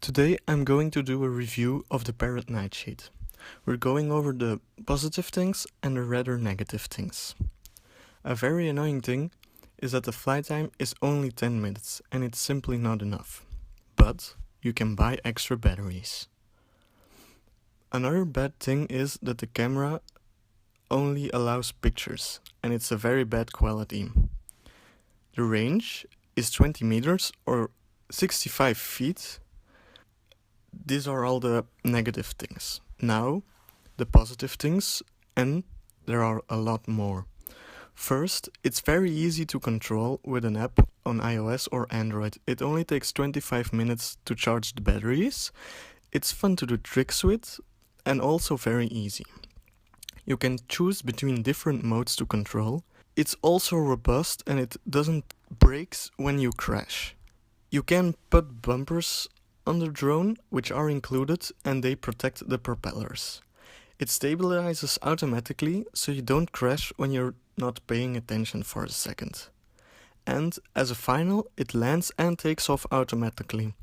Today I'm going to do a review of the Parrot Nightshade. We're going over the positive things and the rather negative things. A very annoying thing is that the flight time is only 10 minutes and it's simply not enough. But you can buy extra batteries. Another bad thing is that the camera only allows pictures and it's a very bad quality. The range is 20 meters or 65 feet. These are all the negative things. Now, the positive things, and there are a lot more. First, it's very easy to control with an app on iOS or Android. It only takes 25 minutes to charge the batteries. It's fun to do tricks with, and also very easy. You can choose between different modes to control. It's also robust and it doesn't break when you crash. You can put bumpers on the drone, which are included, and they protect the propellers. It stabilizes automatically, so you don't crash when you're not paying attention for a second. And as a final, it lands and takes off automatically.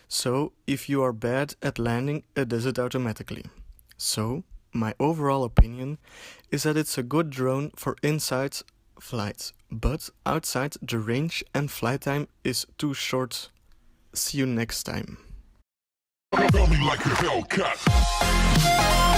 So if you are bad at landing, it does it automatically. So my overall opinion is that it's a good drone for inside flights, but outside the range and flight time is too short. See you next time. Feel me like a Hellcat.